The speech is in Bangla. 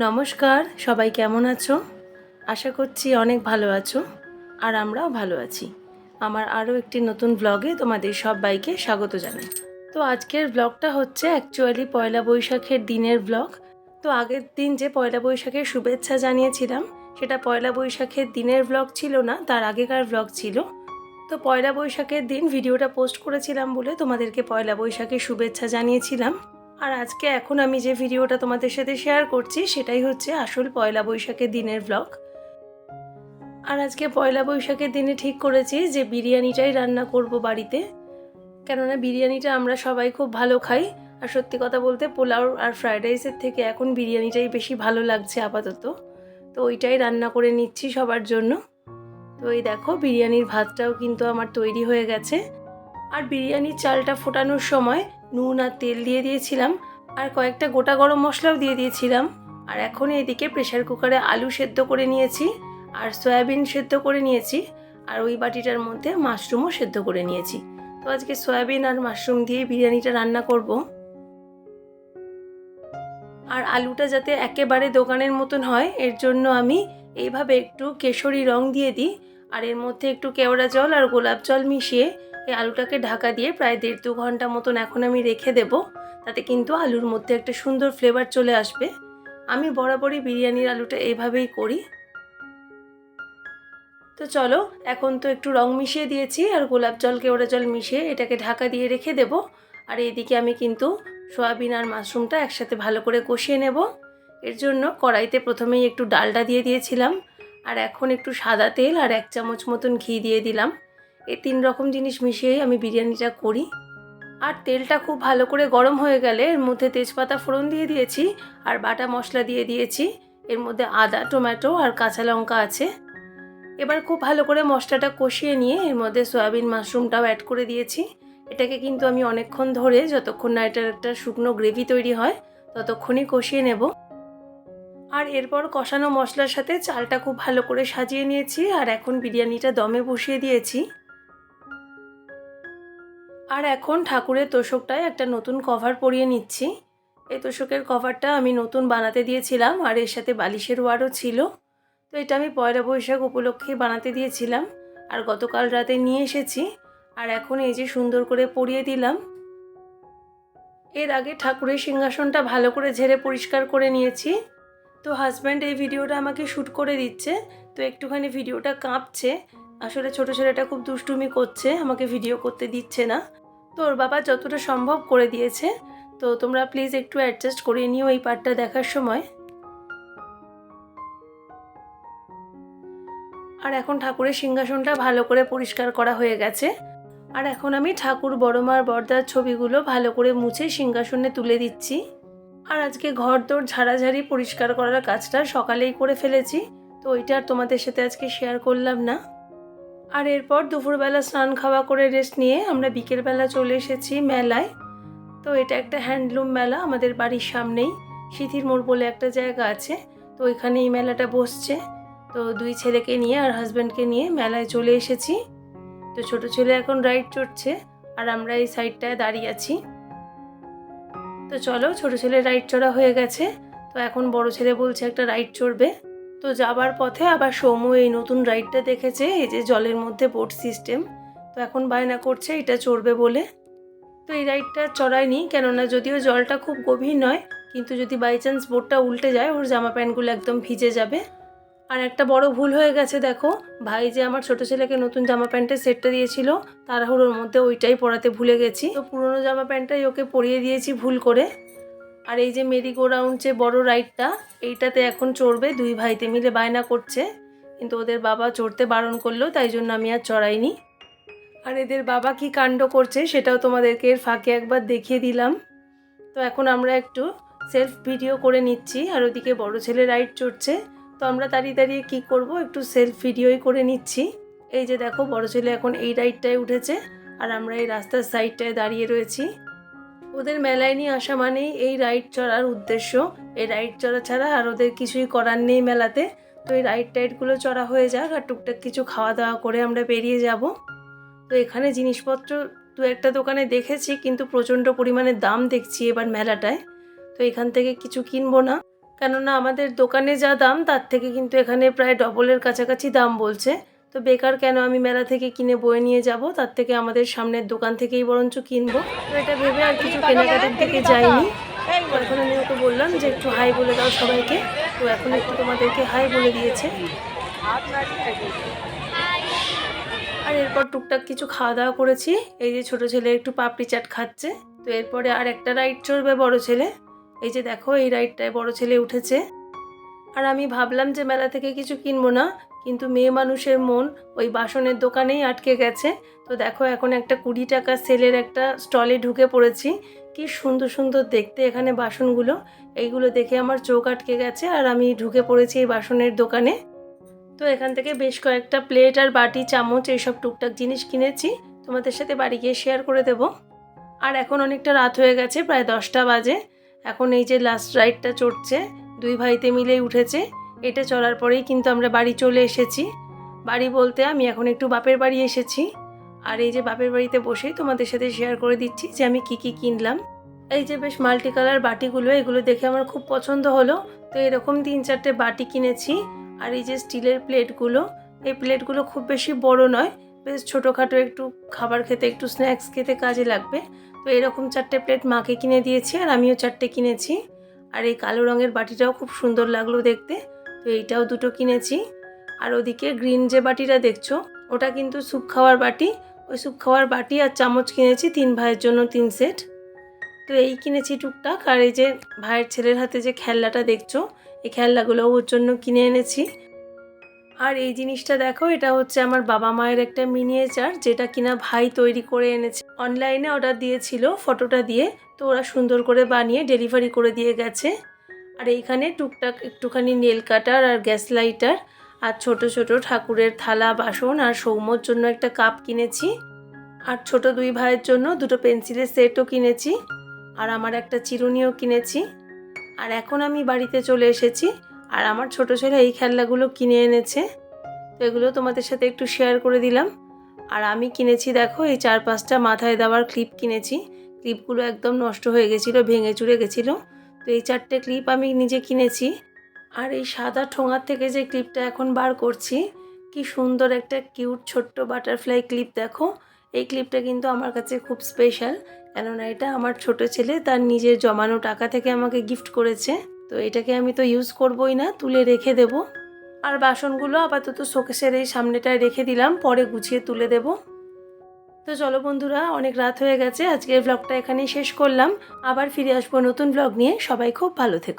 নমস্কার, সবাই কেমন আছো? আশা করছি অনেক ভালো আছো। আর আমরাও ভালো আছি। আমার আরও একটি নতুন ব্লগে তোমাদের সবাইকে স্বাগত জানাই। তো আজকের ব্লগটা হচ্ছে অ্যাকচুয়ালি পয়লা বৈশাখের দিনের ব্লগ। তো আগের দিন যে পয়লা বৈশাখের শুভেচ্ছা জানিয়েছিলাম, সেটা পয়লা বৈশাখের দিনের ব্লগ ছিল না, তার আগেকার ব্লগ ছিল। তো পয়লা বৈশাখের দিন ভিডিওটা পোস্ট করেছিলাম বলে তোমাদেরকে পয়লা বৈশাখের শুভেচ্ছা জানিয়েছিলাম। আর আজকে এখন আমি যে ভিডিওটা তোমাদের সাথে শেয়ার করছি সেটাই হচ্ছে আসল পয়লা বৈশাখের দিনের ব্লগ। আর আজকে পয়লা বৈশাখের দিনে ঠিক করেছি যে বিরিয়ানিটাই রান্না করব বাড়িতে, কেননা বিরিয়ানিটা আমরা সবাই খুব ভালো খাই। আর সত্যি কথা বলতে পোলাও আর ফ্রায়েড রাইসের থেকে এখন বিরিয়ানিটাই বেশি ভালো লাগছে আপাতত। তো ওইটাই রান্না করে নিচ্ছি সবার জন্য। তো এই দেখো বিরিয়ানির ভাতটাও কিন্তু আমার তৈরি হয়ে গেছে। আর বিরিয়ানির চালটা ফোটানোর সময় নুন আর তেল দিয়ে দিয়েছিলাম, আর কয়েকটা গোটা গরম মশলাও দিয়ে দিয়েছিলাম। আর এখন এদিকে প্রেসার কুকারে আলু সেদ্ধ করে নিয়েছি, আর সয়াবিন সেদ্ধ করে নিয়েছি, আর ওই বাটিটার মধ্যে মাশরুমও সেদ্ধ করে নিয়েছি। তো আজকে সয়াবিন আর মাশরুম দিয়ে বিরিয়ানিটা রান্না করব। আর আলুটা যাতে একেবারে দোকানের মতন হয় এর জন্য আমি এইভাবে একটু কেশরি রং দিয়ে দিই, আর এর মধ্যে একটু কেওড়া জল আর গোলাপ জল মিশিয়ে এই আলুটাকে ঢাকা দিয়ে প্রায় 1.5-2 ঘন্টা মতন এখন আমি রেখে দেব। তাতে কিন্তু আলুর মধ্যে একটা সুন্দর ফ্লেভার চলে আসবে। আমি বরাবরই বিরিয়ানির আলুটা এইভাবেই করি। তো চলো, এখন তো একটু রং মিশিয়ে দিয়েছি আর গোলাপ জল কেওড়া জল মিশিয়ে এটাকে ঢাকা দিয়ে রেখে দেব। আর এইদিকে আমি কিন্তু সয়াবিন আর মাশরুমটা একসাথে ভালো করে কষিয়ে নেব। এর জন্য কড়াইতে প্রথমেই একটু ডালডা দিয়ে দিয়েছিলাম, আর এখন একটু সাদা তেল আর 1 চামচ মতন ঘি দিয়ে দিলাম। এই 3 রকম জিনিস মিশিয়েই আমি বিরিয়ানিটা করি। আর তেলটা খুব ভালো করে গরম হয়ে গেলে এর মধ্যে তেজপাতা ফোড়ন দিয়ে দিয়েছি, আর বাটা মশলা দিয়ে দিয়েছি। এর মধ্যে আদা, টমেটো আর কাঁচা লঙ্কা আছে। এবার খুব ভালো করে মশলাটা কষিয়ে নিয়ে এর মধ্যে সয়াবিন মাশরুমটাও অ্যাড করে দিয়েছি। এটাকে কিন্তু আমি অনেকক্ষণ ধরে, যতক্ষণ না এটার একটা শুকনো গ্রেভি তৈরি হয়, ততক্ষণই কষিয়ে নেব। আর এরপর কষানো মশলার সাথে চালটা খুব ভালো করে সাজিয়ে নিয়েছি, আর এখন বিরিয়ানিটা দমে বসিয়ে দিয়েছি। আর এখন ঠাকুরের তোশকটায় একটা নতুন কভার পরিয়ে নিচ্ছি। এই তোশকের কভারটা আমি নতুন বানাতে দিয়েছিলাম, আর এর সাথে বালিশের ওয়ারও ছিল। তো এটা আমি পয়লা বৈশাখ উপলক্ষে বানাতে দিয়েছিলাম, আর গতকাল রাতে নিয়ে এসেছি। আর এখন এই যে সুন্দর করে পরিয়ে দিলাম। এর আগে ঠাকুরের সিংহাসনটা ভালো করে ঝেড়ে পরিষ্কার করে নিয়েছি। তো হাজব্যান্ড এই ভিডিওটা আমাকে শ্যুট করে দিচ্ছে, তো একটুখানি ভিডিওটা কাঁপছে। আসলে ছোটো ছেলেটা খুব দুষ্টুমি করছে, আমাকে ভিডিও করতে দিচ্ছে না। তো ওর বাবা যতটা সম্ভব করে দিয়েছে। তো তোমরা প্লিজ একটু অ্যাডজাস্ট করে নিও এই পার্টটা দেখার সময়। আর এখন ঠাকুরের সিংহাসনটা ভালো করে পরিষ্কার করা হয়ে গেছে। আর এখন আমি ঠাকুর, বড়মার, বড়দার ছবিগুলো ভালো করে মুছে সিংহাসনে তুলে দিচ্ছি। আর আজকে ঘরদোর ঝাড়াঝাড়ি পরিষ্কার করার কাজটা সকালেই করে ফেলেছি, তো ওইটা আর তোমাদের সাথে আজকে শেয়ার করলাম না। আর এরপর দুপুরবেলা স্নান খাওয়া করে রেস্ট নিয়ে আমরা বিকেলবেলা চলে এসেছি মেলায়। তো এটা একটা হ্যান্ডলুম মেলা আমাদের বাড়ির সামনেই, সিথির মোড় বলে একটা জায়গা আছে। তো ওইখানে এই মেলাটা বসছে। তো 2 ছেলেকে নিয়ে আর হাজব্যান্ডকে নিয়ে মেলায় চলে এসেছি। তো ছোট ছেলে এখন রাইড চড়ছে, আর আমরা এই সাইডটায় দাঁড়িয়ে আছি। তো চলো, ছোট ছেলে রাইড চড়া হয়ে গেছে। তো এখন বড় ছেলে বলছে একটা রাইড চড়বে। তো যাবার পথে আবার সৌম্য এই নতুন রাইডটা দেখেছে, এই যে জলের মধ্যে বোট সিস্টেম। তো এখন বায়না করছে এটা চড়বে বলে। তো এই রাইডটা চড়ায়নি, কেননা যদিও জলটা খুব গভীর নয়, কিন্তু যদি বাই চান্স বোটটা উল্টে যায় ওর জামা প্যান্টগুলো একদম ভিজে যাবে। আর একটা বড় ভুল হয়ে গেছে, দেখো ভাই যে আমার ছোট ছেলেকে নতুন জামা প্যান্টের সেটটা দিয়েছিল, তাড়াহুড়োর মধ্যে ওইটাই পরাতে ভুলে গেছি। তো পুরনো জামা প্যান্টটাই ওকে পরিয়ে দিয়েছি ভুল করে। আর এই যে মেরি গো রাউন্ড যে বড় রাইডটা, এইটাতে এখন চড়বে। 2 ভাইতে মিলে বায়না করছে, কিন্তু ওদের বাবা চড়তে বারণ করলো, তাই জন্য আমি আর চড়াইনি। আর এদের বাবা কি কাণ্ড করছে সেটাও তোমাদেরকে এর ফাঁকে একবার দেখিয়ে দিলাম। তো এখন আমরা একটু সেলফ ভিডিও করে নিচ্ছি, আর ওদিকে বড় ছেলে রাইড চড়ছে। তো আমরা দাঁড়িয়ে দাঁড়িয়ে কী করব, একটু সেলফ ভিডিওই করে নিচ্ছি। এই যে দেখো বড় ছেলে এখন এই রাইডটায় উঠেছে, আর আমরা এই রাস্তার সাইডটায় দাঁড়িয়ে রয়েছি। ওদের মেলায় নিয়ে আসা মানেই এই রাইড চড়ার উদ্দেশ্য। এই রাইড চড়া ছাড়া আর ওদের কিছুই করার নেই মেলাতে। তো এই রাইড টাইডগুলো চড়া হয়ে যাক, আর টুকটাক কিছু খাওয়া দাওয়া করে আমরা বেরিয়ে যাব। তো এখানে জিনিসপত্র 2-একটা দোকানে দেখেছি, কিন্তু প্রচণ্ড পরিমাণে দাম দেখছি এবার মেলাটায়। তো এখান থেকে কিছু কিনবো না, কেননা আমাদের দোকানে যা দাম তার থেকে কিন্তু এখানে প্রায় ডবলের কাছাকাছি দাম বলছে। তো বেকার কেন আমি মেলা থেকে কিনে বয়ে নিয়ে যাব, তার থেকে আমাদের সামনের দোকান থেকেই বরঞ্চ কিনবো। তো এটা ভেবে আর কিছু কেনাকাটার দিকে যাইনি। তো এখন আমি ওকে বললাম যে একটু হাই বলে দাও সবাইকে। তো এখন একটু তোমাদেরকে হাই বলে দিয়েছে। আর এরপর টুকটাক কিছু খাওয়া দাওয়া করেছি। এই যে ছোট ছেলে একটু পাপড়ি চাট খাচ্ছে। তো এরপরে আর একটা রাইড চড়বে বড় ছেলে। এই যে দেখো, এই রাইডটায় বড় ছেলে উঠেছে। আর আমি ভাবলাম যে মেলা থেকে কিছু কিনবো না, কিন্তু মেয়ে মানুষের মন ওই বাসনের দোকানেই আটকে গেছে। তো দেখো, এখন একটা 20 টাকা সেলের একটা স্টলে ঢুকে পড়েছি। কি সুন্দর সুন্দর দেখতে এখানে বাসনগুলো। এইগুলো দেখে আমার চোখ আটকে গেছে আর আমি ঢুকে পড়েছি এই বাসনের দোকানে। তো এখান থেকে বেশ কয়েকটা প্লেট আর বাটি চামচ এইসব টুকটাক জিনিস কিনেছি, তোমাদের সাথে বাড়ি গিয়ে শেয়ার করে দেব। আর এখন অনেকটা রাত হয়ে গেছে, প্রায় 10টা বাজে। এখন এই যে লাস্ট রাইডটা চড়ছে, দুই ভাইতে মিলেই উঠেছে। এটা চড়ার পরেই কিন্তু আমরা বাড়ি চলে এসেছি। বাড়ি বলতে আমি এখন একটু বাপের বাড়ি এসেছি। আর এই যে বাপের বাড়িতে বসেই তোমাদের সাথে শেয়ার করে দিচ্ছি যে আমি কি কি কিনলাম। এই যে বেশ মাল্টি কালার বাটিগুলো, এগুলো দেখে আমার খুব পছন্দ হলো। তো এরকম 3-4টে বাটি কিনেছি। আর এই যে স্টিলের প্লেটগুলো, এই প্লেটগুলো খুব বেশি বড় নয়, বেশ ছোটোখাটো, একটু খাবার খেতে, একটু স্ন্যাক্স খেতে কাজে লাগবে। তো এরকম 4টে প্লেট মাকে কিনে দিয়েছি আর আমিও 4টে কিনেছি। আর এই কালো রঙের বাটিটাও খুব সুন্দর লাগলো দেখতে, তো এইটাও 2টো কিনেছি। আর ওদিকে গ্রিন যে বাটিটা দেখছো, ওটা কিন্তু স্যুপ খাওয়ার বাটি। ওই স্যুপ খাওয়ার বাটি আর চামচ কিনেছি 3 ভাইয়ের জন্য 3 সেট। তো এই কিনেছি টুকটাক। আর এই যে ভাইয়ের ছেলের হাতে যে খেলনাটা দেখছো, এই খেলনাগুলো ওর জন্য কিনে এনেছি। আর এই জিনিসটা দেখো, এটা হচ্ছে আমার বাবা মায়ের একটা মিনিয়েচার, যেটা কিনা ভাই তৈরি করে এনেছে। অনলাইনে অর্ডার দিয়েছিল ফটোটা দিয়ে, তো ওরা সুন্দর করে বানিয়ে ডেলিভারি করে দিয়ে গেছে। আর এইখানে টুকটাক একটুখানি নেল কাটার আর গ্যাস লাইটার আর ছোট ছোট ঠাকুরের থালা বাসন আর সৌম্যর জন্য একটা কাপ কিনেছি। আর ছোট 2 ভাইয়ের জন্য 2টো পেন্সিলের সেটও কিনেছি। আর আমার একটা চিরুনিও কিনেছি। আর এখন আমি বাড়িতে চলে এসেছি আর আমার ছোট ছেলে এই খেলনাগুলো কিনে এনেছে। তো এগুলো তোমাদের সাথে একটু শেয়ার করে দিলাম। আর আমি কিনেছি দেখো, এই 4-5টা মাথায় দেওয়ার ক্লিপ কিনেছি। ক্লিপগুলো একদম নষ্ট হয়ে গেছিলো, ভেঙে চুরে গেছিলো। তো এই 4টে ক্লিপ আমি নিজে কিনেছি। আর এই সাদা ঠোঙার থেকে যে ক্লিপটা এখন বার করছি, কি সুন্দর একটা কিউট ছোট্ট বাটারফ্লাই ক্লিপ দেখো। এই ক্লিপটা কিন্তু আমার কাছে খুব স্পেশাল, কেননা এটা আমার ছোট ছেলে তার নিজের জমানো টাকা থেকে আমাকে গিফট করেছে। তো এটাকে আমি তো ইউজ করবই না, তুলে রেখে দেব। আর বাসনগুলো আপাতত শোকেসের এই সামনেটায় রেখে দিলাম, পরে গুছিয়ে তুলে দেব। তো চলো বন্ধুরা, অনেক রাত হয়ে গেছে, আজকের ব্লগটা এখানেই শেষ করলাম। আবার ফিরে আসবো নতুন ব্লগ নিয়ে। সবাই খুব ভালো থেকো।